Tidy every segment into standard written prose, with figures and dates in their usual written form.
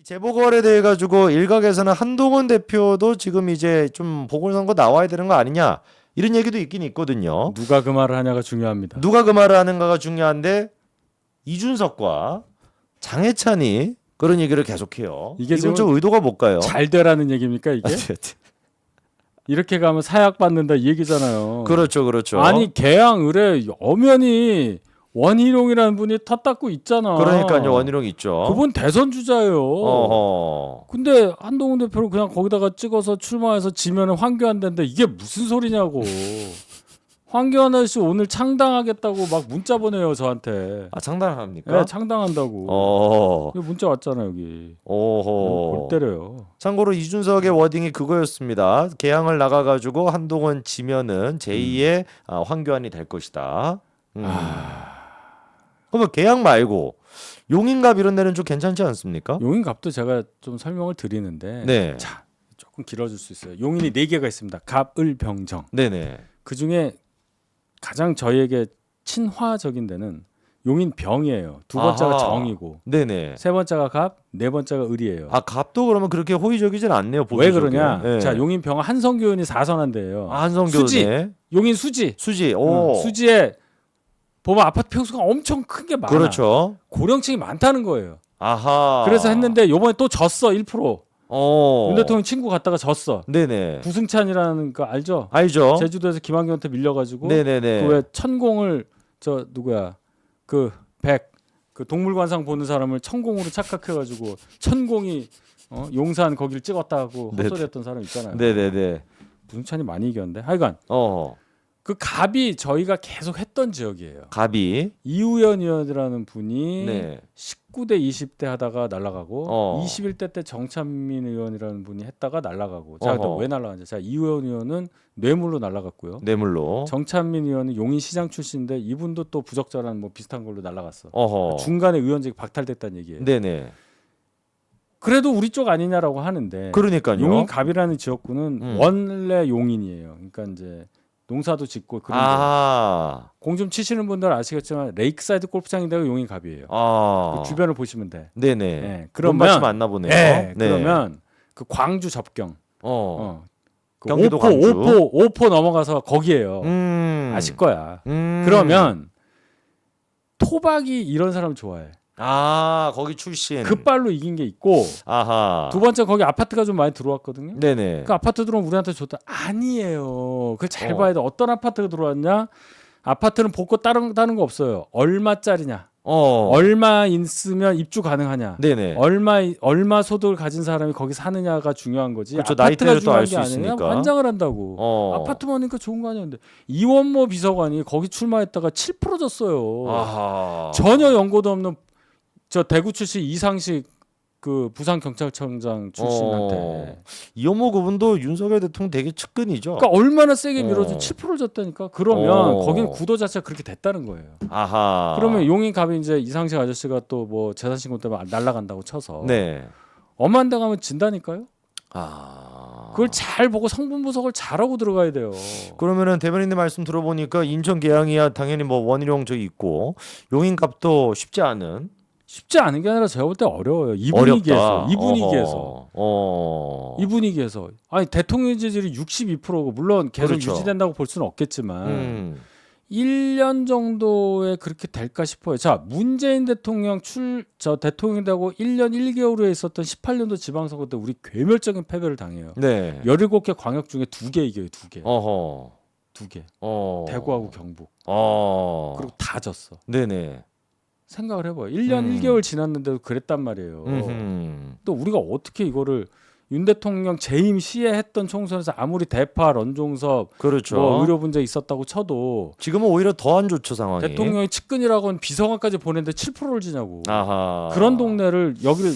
재보궐에 대해 가지고 일각에서는 한동훈 대표도 지금 이제 좀 보궐선거 나와야 되는 거 아니냐 이런 얘기도 있긴 있거든요. 누가 그 말을 하냐가 중요합니다. 누가 그 말을 하는가가 중요한데 이준석과 장해찬이 그런 얘기를 계속해요. 이게 이건 좀 의도가 뭘까요? 잘 되라는 얘기입니까 이게? 이렇게 가면 사약 받는다 이 얘기잖아요. 그렇죠, 그렇죠. 아니 계양 의뢰 엄연히 원희룡이라는 분이 탓닦고 있잖아. 그러니까요, 원희룡 있죠. 그분 대선 주자예요. 어허. 근데 한동훈 대표를 그냥 거기다가 찍어서 출마해서 지면은 황교안된데 이게 무슨 소리냐고. 황교안 아저씨 오늘 창당하겠다고 막 문자 보내요 저한테. 아, 장담합니까? 네, 창당한다고. 어. 문자 왔잖아 여기. 오호. 골 때려요. 참고로 이준석의 워딩이 그거였습니다. 개항을 나가가지고 한동훈 지면은 제2의 황교안이 될 것이다. 그러면 개항 말고 용인갑 이런 데는 좀 괜찮지 않습니까? 용인갑도 제가 좀 설명을 드리는데 네. 자 조금 길어질 수 있어요. 용인이 4개가 있습니다. 갑, 을, 병정. 네네. 그 중에 가장 저희에게 친화적인 데는 용인 병이에요. 두 번째가 아하. 정이고 네네. 세 번째가 갑, 네 번째가 을이에요. 아, 갑도 그러면 그렇게 호의적이진 않네요. 왜 보수적에. 그러냐? 네. 자 용인 병은 한성교 의원이 4선한대예요. 아, 한성교 수지. 네. 용인 수지. 수지. 오. 수지에 보면 아파트 평수가 엄청 큰 게 많아. 그렇죠. 고령층이 많다는 거예요. 아하. 그래서 했는데 요번에 또 졌어 1%. 어. 윤 대통령 친구 갔다가 졌어. 네네. 구승찬이라는 거 알죠? 알죠. 제주도에서 김한규한테 밀려가지고 네네네. 그 왜 천공을 저 누구야 그 동물관상 보는 사람을 천공으로 착각해가지고 천공이 용산 거기를 찍었다고 네네. 헛소리했던 사람 있잖아요. 네네네. 구승찬이 많이 이겼는데 하여간 어. 그 갑이 저희가 계속 했던 지역이에요. 갑이. 이우연 의원이라는 분이 네. 19대 20대 하다가 날아가고 21대 때 정찬민 의원이라는 분이 했다가 날아가고 자, 어허. 왜 날아갔냐? 자, 이우연 의원은 뇌물로 날아갔고요. 뇌물로. 정찬민 의원은 용인시장 출신인데 이분도 또 부적절한 뭐 비슷한 걸로 날아갔어. 어허. 중간에 의원직이 박탈됐다는 얘기예요. 네네. 그래도 우리 쪽 아니냐라고 하는데 그러니까요. 용인갑이라는 지역구는 음. 원래 용인이에요. 그러니까 이제 농사도 짓고 그런 데. 아. 공 좀 치시는 분들 아시겠지만 레이크사이드 골프장인데가 용인갑이에요. 아. 그 주변을 보시면 돼. 네네. 네, 그런 그러면 말씀 맞나 보네요. 네, 그러면 그 광주 접경, 그 경기도 오포, 광주. 오포 넘어가서 거기에요. 아실 거야. 그러면 토박이 이런 사람 좋아해. 아, 거기 출신. 급발로 이긴 게 있고 아하. 두 번째 거기 아파트가 좀 많이 들어왔거든요. 네네. 그 아파트 들어오면 우리한테 좋다. 아니에요. 그걸 잘 어. 봐야 돼. 어떤 아파트가 들어왔냐? 아파트는 복고 다른 거 없어요. 얼마짜리냐? 얼마 있으면 입주 가능하냐? 네네. 얼마 소득을 가진 사람이 거기 사느냐가 중요한 거지. 그렇죠. 아파트가 나이대를 또 중요한 알 게 수 아니라 있으니까. 환장을 한다고. 아파트만 하니까 좋은 거 아니었는데 이원모 비서관이 거기 출마했다가 7% 줬어요. 아하. 전혀 연고도 없는 저 대구 출신 이상식 그 부산 경찰청장 출신한테. 이용모 그분도 윤석열 대통령 되게 측근이죠. 그러니까 얼마나 세게 밀어준 7%를 줬다니까. 그러면 거기는 구도 자체가 그렇게 됐다는 거예요. 아하. 그러면 용인갑이 이제 이상식 아저씨가 또 뭐 재산신고 때문에 날라간다고 쳐서 네. 엄한 데 가면 진다니까요. 아. 그걸 잘 보고 성분 분석을 잘하고 들어가야 돼요. 그러면은 대변인님 말씀 들어보니까 인천 계양이야 당연히 뭐 원희룡 저기 있고 용인갑도 쉽지 않은. 쉽지 않은 게 아니라 제가 볼 때 어려워요. 이 어렵다. 분위기에서. 이 분위기에서. 어허. 이 분위기에서. 아니 대통령 지지율이 62%고 물론 계속 그렇죠. 유지된다고 볼 수는 없겠지만 1년 정도에 그렇게 될까 싶어요. 자, 문재인 대통령 대통령 되고 1년 1개월 후에 있었던 18년도 지방선거 때 우리 괴멸적인 패배를 당해요. 네. 17개 광역 중에 2개 이겨요. 2개. 어허. 2개. 어. 대구하고 경북. 그리고 다 졌어. 네네. 생각을 해봐요. 1년 1개월 지났는데도 그랬단 말이에요. 또 우리가 어떻게 이거를 윤 대통령 재임 시에 했던 총선에서 아무리 대파, 런종섭, 그렇죠. 뭐 의료 문제 있었다고 쳐도 지금은 오히려 더 안 좋죠 상황이. 대통령이 측근이라고는 비서관까지 보냈는데 7%를 지냐고. 아하. 그런 동네를 여기를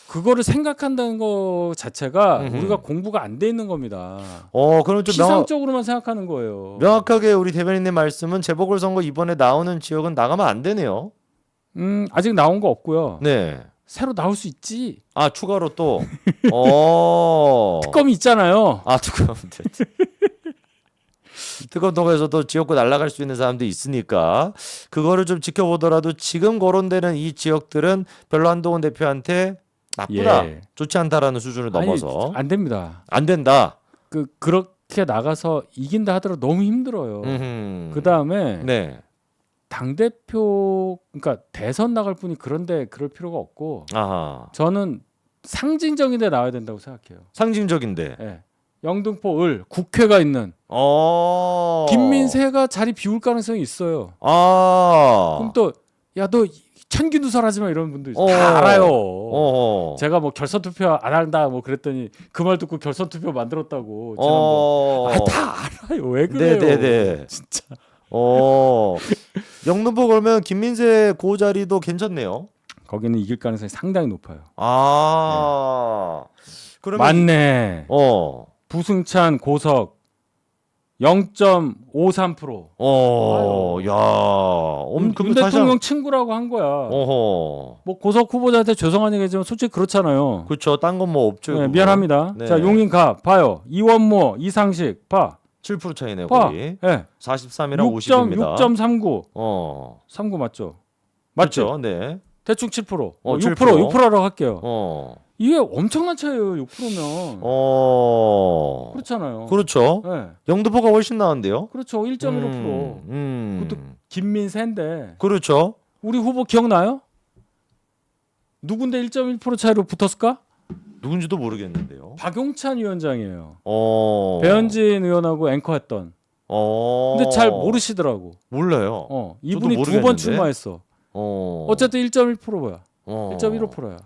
그거를 생각한다는 거 자체가 우리가 공부가 안 돼 있는 겁니다. 그럼 좀 피상적으로만 생각하는 거예요. 명확하게 우리 대변인님 말씀은 재보궐선거 이번에 나오는 지역은 나가면 안 되네요. 아직 나온 거 없고요. 네. 새로 나올 수 있지. 아 추가로 또. 특검이 있잖아요. 아 특검. 특검 통해서도 지역구 날아갈 수 있는 사람도 있으니까 그거를 좀 지켜보더라도 지금 거론되는 이 지역들은 별로 한동훈 대표한테 나쁘다, 예. 좋지 않다라는 수준을 넘어서 아니, 안 됩니다. 안 된다. 그렇게 나가서 이긴다 하더라도 너무 힘들어요. 그 다음에 네. 당 대표 그러니까 대선 나갈 분이 그런데 그럴 필요가 없고 아하. 저는 상징적인데 나와야 된다고 생각해요. 상징적인데. 예. 영등포 을 국회가 있는 어. 김민세가 자리 비울 가능성이 있어요. 아. 그럼 또 야 너 천기 누설하지 마 이런 분도 있어요. 어. 다 알아요. 어. 제가 뭐 결선 투표 안 한다 뭐 그랬더니 그 말 듣고 결선 투표 만들었다고 지난번. 어. 다 알아요. 왜 그래요? 네네네. 진짜. 영등포 그러면 김민세 그 자리도 괜찮네요. 거기는 이길 가능성이 상당히 높아요. 아. 그러면 맞네. 부승찬 고석 0.53%. 야. 윤 대통령 친구라고 한 거야. 어허. 뭐 고석 후보자한테 죄송한 얘기지만 솔직히 그렇잖아요. 그렇죠. 딴 건 뭐 없죠. 네, 그거. 미안합니다. 네. 자 용인 가 봐요. 이원모, 이상식 봐. 7% 차이네요, 봐. 거기. 예. 43이랑 50입니다. 6.39. 39 맞죠? 맞죠? 그렇죠. 네. 대충 7%. 7%. 6%라고 할게요. 이게 엄청난 차이예요. 6%면. 그렇잖아요. 그렇죠. 네. 영등포가 훨씬 나은데요. 그렇죠. 1.15%. 그것도 김민세인데. 그렇죠. 우리 후보 기억나요? 누군데 1.1% 차이로 붙었을까? 누군지도 모르겠는데요. 박용찬 위원장이에요. 어. 배현진 의원하고 앵커했던. 근데 잘 모르시더라고. 몰라요. 이분이 저도 2번 출마했어. 어쨌든 1.1%야. 어. 1.15%야.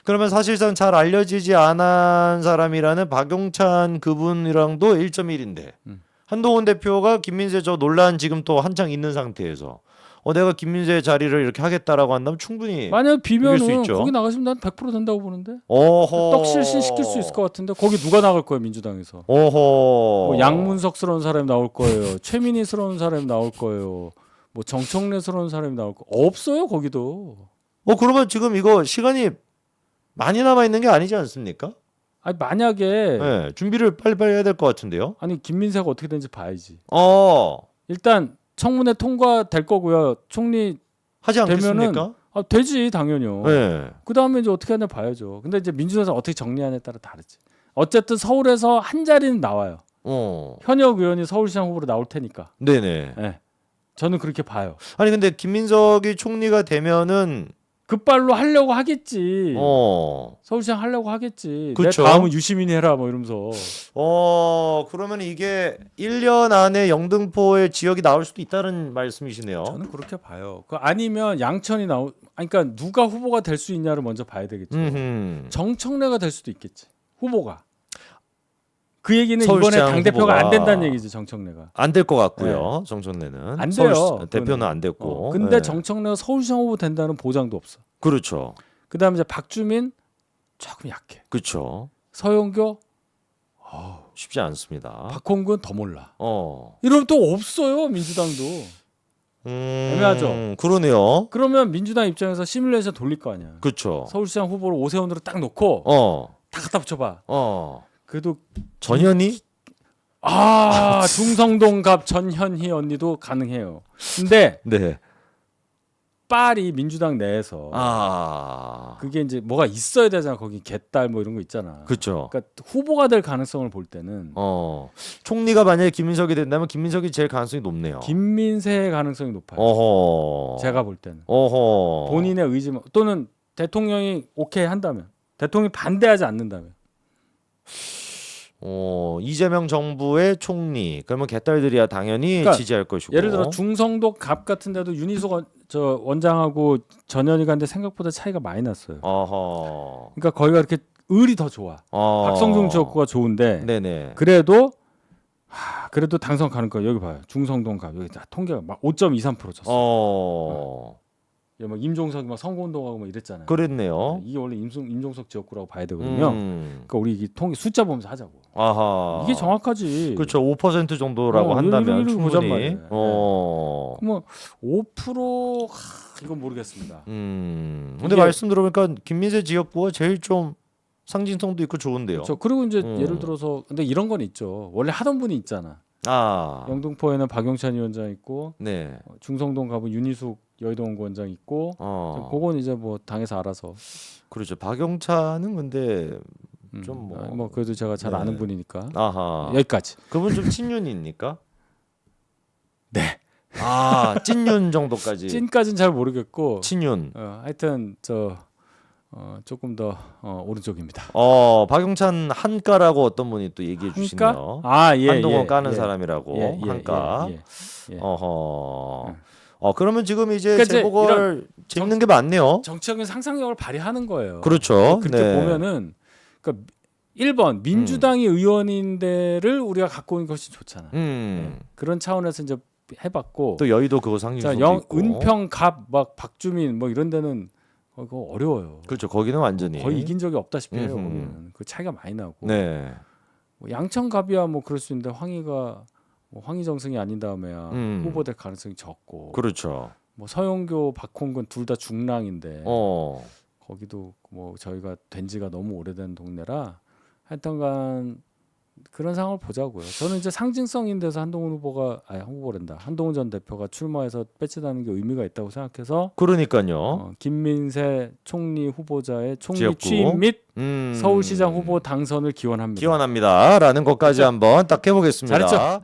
그러면 사실상 잘 알려지지 않은 사람이라는 박용찬 그분이랑도 1.1인데 한동훈 대표가 김민세 저 논란 지금 또 한창 있는 상태에서 내가 김민세 자리를 이렇게 하겠다라고 한다면 충분히 만약 이길 수 비면은 있죠. 거기 나가시면 난 100% 된다고 보는데. 어허. 떡실신 시킬 수 있을 것 같은데 거기 누가 나갈 거예요 민주당에서? 어허. 뭐 양문석스러운 사람이 나올 거예요. 최민희스러운 사람이 나올 거예요. 뭐 정청래스러운 사람이 나올 거 없어요 거기도. 그러면 지금 이거 시간이 많이 남아 있는 게 아니지 않습니까? 아니 만약에 네, 준비를 빨리빨리 해야 될 것 같은데요. 아니 김민세가 어떻게 되는지 봐야지. 일단 청문회 통과될 거고요. 총리 하지 않겠습니까? 되면은 되지 당연히요. 네. 그 다음에 이제 어떻게 하냐 봐야죠. 근데 이제 민주당에서 어떻게 정리하냐에 따라 다르지. 어쨌든 서울에서 한 자리는 나와요. 현역 의원이 서울시장 후보로 나올 테니까. 네네. 네. 저는 그렇게 봐요. 아니 근데 김민석이 총리가 되면은 급발로 하려고 하겠지. 어. 서울시장 하려고 하겠지. 그쵸. 내 다음은 유시민이 해라 뭐 이러면서. 그러면 이게 1년 안에 영등포의 지역이 나올 수도 있다는 말씀이시네요. 저는 그렇게 봐요. 아니면 양천이 그러니까 누가 후보가 될 수 있냐를 먼저 봐야 되겠죠. 정청래가 될 수도 있겠지. 후보가. 그 얘기는 이번에 서울시장 당 대표가 후보가 안 된다는 얘기지 정청래가. 안 될 것 같고요. 정청래는 안 돼요. 대표는 안 됐고. 근데 네. 정청래가 서울시장 후보 된다는 보장도 없어. 그렇죠. 그다음에 이제 박주민 조금 약해. 그렇죠. 서영교 쉽지 않습니다. 박홍근 더 몰라. 이러면 또 없어요 민주당도. 애매하죠. 그러네요. 그러면 민주당 입장에서 시뮬레이션 돌릴 거 아니야. 그렇죠. 서울시장 후보를 오세훈으로 딱 놓고 다 갖다 붙여봐. 그래도 전현희? 중성동갑 전현희 언니도 가능해요. 근데 네. 빨이 민주당 내에서 그게 이제 뭐가 있어야 되잖아. 거기 개딸 뭐 이런 거 있잖아. 그렇죠. 그러니까 후보가 될 가능성을 볼 때는 총리가 만약에 김민석이 된다면 김민석이 제일 가능성이 높네요. 김민세의 가능성이 높아요. 제가 볼 때는. 본인의 의지만 또는 대통령이 오케이 한다면 대통령이 반대하지 않는다면 이재명 정부의 총리 그러면 개딸들이야 당연히 그러니까 지지할 것이고 예를 들어 중성동 갑 같은 데도 윤희숙 원장하고 전현희가 근데 생각보다 차이가 많이 났어요. 그러니까 거기가 이렇게 을이 더 좋아. 박성중 지역구가 좋은데 네네. 그래도 당선 가는 거 여기 봐요. 중성동 갑 여기 다 통계가 막 5.23% 쳤어. 막 임종석이 막 선거운동하고 막 이랬잖아요. 그랬네요. 이게 원래 임종석 지역구라고 봐야 되거든요. 그러니까 우리 이 통계 숫자 보면서 하자고. 이게 정확하지. 그렇죠. 5% 정도라고 한다면 충분히. 뭐 5% 이건 모르겠습니다. 근데 말씀 들어보니까 김민세 지역구가 제일 좀 상징성도 있고 좋은데요. 그렇죠. 그리고 이제 예를 들어서 근데 이런 건 있죠. 원래 하던 분이 있잖아. 영등포에는 박용찬 위원장 있고 네. 중성동 가면 윤희숙 여의도 연구원장 있고 그건 이제 뭐 당에서 알아서. 그렇죠. 박용찬은 근데 좀 뭐 그래도 제가 잘 네. 아는 분이니까. 아하. 여기까지. 그분 좀 친윤입니까? 네. 아, 찐윤 정도까지. 찐까지는 잘 모르겠고. 친윤. 하여튼 조금 더 오른쪽입니다. 박용찬 한가라고 어떤 분이 또 얘기해 주시네요. 예. 한동훈 까는 사람이라고 한가. 어허. 그러면 지금 이제 그러니까 재보궐 재밌는 게 많네요. 정치적인 상상력을 발휘하는 거예요. 그렇죠. 그렇게 네. 보면은 그러니까 1번 민주당이 의원인데를 우리가 갖고 오는 것이 좋잖아. 네. 그런 차원에서 이제 해봤고 또 여의도 그거 상징성도 있고. 은평 갑 막 박주민 뭐 이런 데는 그거 어려워요. 그렇죠. 거기는 완전히 거의 이긴 적이 없다시피 해요. 거기는. 그 차이가 많이 나고. 네. 뭐 양천 갑이야 뭐 그럴 수 있는데 황희가 뭐 황희정승이 아닌 다음에야 후보될 가능성이 적고. 그렇죠. 뭐 서영교, 박홍근 둘 다 중랑인데 거기도 뭐 저희가 된 지가 너무 오래된 동네라 하여튼간 그런 상황을 보자고요. 저는 이제 상징성인 데서 한동훈 전 대표가 출마해서 배치다는 게 의미가 있다고 생각해서 그러니까요. 김민세 총리 후보자의 총리 지역구. 취임 및 서울시장 후보 당선을 기원합니다. 기원합니다라는 것까지 한번 딱 해보겠습니다. 잘했죠?